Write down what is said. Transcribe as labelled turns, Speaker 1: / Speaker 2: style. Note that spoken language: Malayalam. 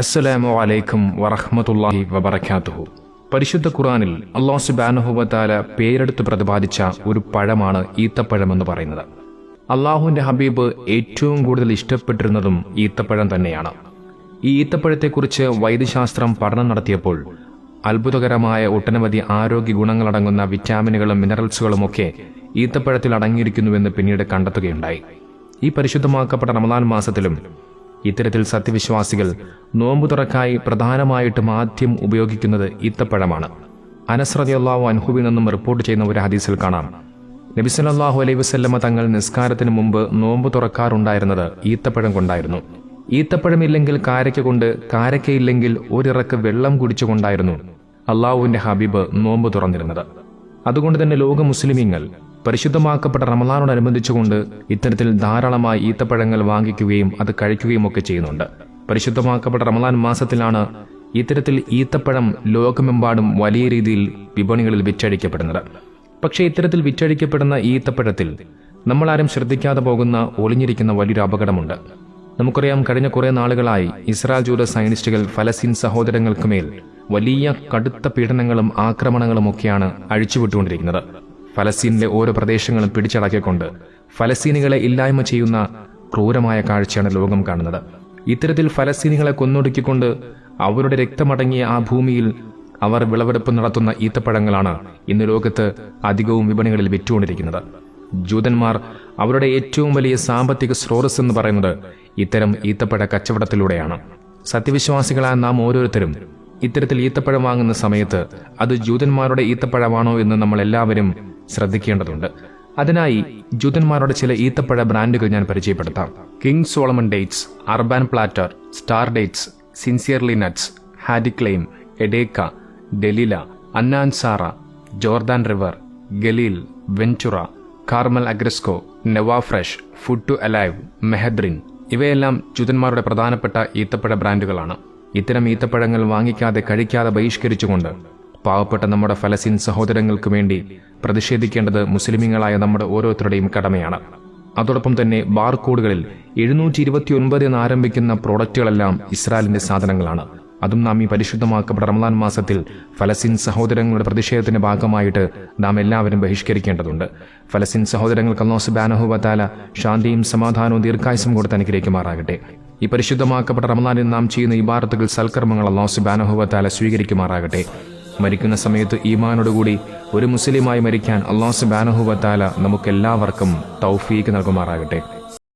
Speaker 1: അസ്സലാമു അലൈക്കും വറഹ്മത്തുള്ളാഹി വബറകാതുഹു. പരിശുദ്ധ ഖുർആനിൽ അല്ലാഹു സുബ്ഹാനഹു വ തആല പേരെടുത്ത് പ്രതിപാദിച്ച ഒരു പഴമാണ് ഈത്തപ്പഴമെന്ന് പറയുന്നത്. അള്ളാഹുവിൻ്റെ ഹബീബ് ഏറ്റവും കൂടുതൽ ഇഷ്ടപ്പെട്ടിരുന്നതും ഈത്തപ്പഴം തന്നെയാണ്. ഈ ഈത്തപ്പഴത്തെക്കുറിച്ച് വൈദ്യശാസ്ത്രം പഠനം നടത്തിയപ്പോൾ അത്ഭുതകരമായ ഒട്ടനവധി ആരോഗ്യ ഗുണങ്ങളടങ്ങുന്ന വിറ്റാമിനുകളും മിനറൽസുകളുമൊക്കെ ഈത്തപ്പഴത്തിൽ അടങ്ങിയിരിക്കുന്നുവെന്ന് പിന്നീട് കണ്ടെത്തുകയുണ്ടായി. ഈ പരിശുദ്ധമാക്കപ്പെട്ട റമദാൻ മാസത്തിലും ഇത്തരത്തിൽ സത്യവിശ്വാസികൾ നോമ്പു തുറക്കായി പ്രധാനമായിട്ടും ആദ്യം ഉപയോഗിക്കുന്നത് ഈത്തപ്പഴമാണ്. അനസ് റളിയല്ലാഹു അൻഹുവിൽ നിന്നും റിപ്പോർട്ട് ചെയ്യുന്ന ഒരു ഹദീസിൽ കാണാം, നബി സല്ലല്ലാഹു അലൈഹി വസല്ലമ തങ്ങൾ നിസ്കാരത്തിന് മുമ്പ് നോമ്പ് തുറക്കാറുണ്ടായിരുന്നത് ഈത്തപ്പഴം കൊണ്ടായിരുന്നു. ഈത്തപ്പഴമില്ലെങ്കിൽ കാരയ്ക്ക കൊണ്ട്, കാരയ്ക്കയില്ലെങ്കിൽ ഒരിറക്ക് വെള്ളം കുടിച്ചുകൊണ്ടായിരുന്നു അള്ളാഹുവിന്റെ ഹബീബ് നോമ്പ് തുറന്നിരുന്നത്. അതുകൊണ്ട് തന്നെ ലോക മുസ്ലിമീങ്ങൾ പരിശുദ്ധമാക്കപ്പെട്ട റമദാനോടനുബന്ധിച്ചുകൊണ്ട് ഇത്തരത്തിൽ ധാരാളമായി ഈത്തപ്പഴങ്ങൾ വാങ്ങിക്കുകയും അത് കഴിക്കുകയും ഒക്കെ ചെയ്യുന്നുണ്ട്. പരിശുദ്ധമാക്കപ്പെട്ട റമദാൻ മാസത്തിലാണ് ഇത്തരത്തിൽ ഈത്തപ്പഴം ലോകമെമ്പാടും വലിയ രീതിയിൽ വിപണികളിൽ വിറ്റഴിക്കപ്പെടുന്നത്. പക്ഷേ ഇത്തരത്തിൽ വിറ്റഴിക്കപ്പെടുന്ന ഈത്തപ്പഴത്തിൽ നമ്മളാരും ശ്രദ്ധിക്കാതെ പോകുന്ന ഒളിഞ്ഞിരിക്കുന്ന വലിയൊരു അപകടമുണ്ട്. നമുക്കറിയാം, കഴിഞ്ഞ കുറേ നാളുകളായി ഇസ്രായേൽ ജൂത സയനിസ്റ്റുകൾ ഫലസ്തീൻ സഹോദരങ്ങൾക്കുമേൽ വലിയ കടുത്ത പീഡനങ്ങളും ആക്രമണങ്ങളും ഒക്കെയാണ് അഴിച്ചുവിട്ടുകൊണ്ടിരിക്കുന്നത്. ഫലസ്തീനിലെ ഓരോ പ്രദേശങ്ങളും പിടിച്ചടക്കിക്കൊണ്ട് ഫലസ്തീനികളെ ഇല്ലായ്മ ചെയ്യുന്ന ക്രൂരമായ കാഴ്ചയാണ് ലോകം കാണുന്നത്. ഇത്തരത്തിൽ ഫലസ്തീനികളെ കൊന്നൊടുക്കിക്കൊണ്ട് അവരുടെ രക്തമടങ്ങിയ ആ ഭൂമിയിൽ അവർ വിളവെടുപ്പ് നടത്തുന്ന ഈത്തപ്പഴങ്ങളാണ് ഇന്ന് ലോകത്ത് അധികവും വിപണികളിൽ വിറ്റുകൊണ്ടിരിക്കുന്നത്. ജൂതന്മാർ അവരുടെ ഏറ്റവും വലിയ സാമ്പത്തിക സ്രോതസ് എന്ന് പറയുന്നത് ഇത്തരം ഈത്തപ്പഴ കച്ചവടത്തിലൂടെയാണ്. സത്യവിശ്വാസികളായ നാം ഓരോരുത്തരും ഇത്തരത്തിൽ ഈത്തപ്പഴം വാങ്ങുന്ന സമയത്ത് അത് ജൂതന്മാരുടെ ഈത്തപ്പഴമാണോ എന്ന് നമ്മൾ എല്ലാവരും ശ്രദ്ധിക്കേണ്ടതുണ്ട്. അതിനായി ജൂതന്മാരുടെ ചില ഈത്തപ്പഴ ബ്രാൻഡുകൾ ഞാൻ പരിചയപ്പെടുത്താം. King Solomon dates, urban platter, star dates, sincerely nuts, Hadiklaim, Edeka, Delilah, അന്നാൻസാറ, Jordan River, Galil, Ventura, Carmel Agrexco, Neva fresh, food to alive, Mehadrin ഇവയെല്ലാം ജൂതന്മാരുടെ പ്രധാനപ്പെട്ട ഈത്തപ്പഴ ബ്രാൻഡുകളാണ്. ഇത്തരം ഈത്തപ്പഴങ്ങൾ വാങ്ങിക്കാതെ കഴിക്കാതെ ബഹിഷ്കരിച്ചുകൊണ്ട് പാവപ്പെട്ട നമ്മുടെ ഫലസ്തീൻ സഹോദരങ്ങൾക്ക് വേണ്ടി പ്രതിഷേധിക്കേണ്ടത് മുസ്ലിമീങ്ങളായ നമ്മുടെ ഓരോരുത്തരുടെയും കടമയാണ്. അതോടൊപ്പം തന്നെ ബാർകോഡുകളിൽ 729 എന്ന് ആരംഭിക്കുന്ന പ്രോഡക്റ്റുകളെല്ലാം ഇസ്രായേലിന്റെ സാധനങ്ങളാണ്. അതും നാം ഈ പരിശുദ്ധമാക്കപ്പെട്ട റമദാൻ മാസത്തിൽ ഫലസ്തീൻ സഹോദരങ്ങളുടെ പ്രതിഷേധത്തിന്റെ ഭാഗമായിട്ട് നാം എല്ലാവരും ബഹിഷ്കരിക്കേണ്ടതുണ്ട്. ഫലസ്തീൻ സഹോദരങ്ങൾക്ക് അല്ലാഹു സുബ്ഹാനഹു വ തആല ശാന്തിയും സമാധാനവും ദീർഘായുസ്സും കൊടുത്ത് അനുഗ്രഹിക്കുമാറാകട്ടെ. ഈ പരിശുദ്ധമാക്കപ്പെട്ട റമദാനിൽ നാം ചെയ്യുന്ന ഇബാദത്തുകൾ, സൽക്കർമ്മങ്ങൾ അല്ലാഹു സുബ്ഹാനഹു വ തആല സ്വീകരിക്കുമാറാകട്ടെ. മരിക്കുന്ന സമയത്ത് ഈമാനോടുകൂടി ഒരു മുസ്ലിമായി മരിക്കാൻ അല്ലാഹു സുബ്ഹാനഹു വ തആല നമുക്കെല്ലാവർക്കും തൗഫീഖ് നൽകുമാറാകട്ടെ.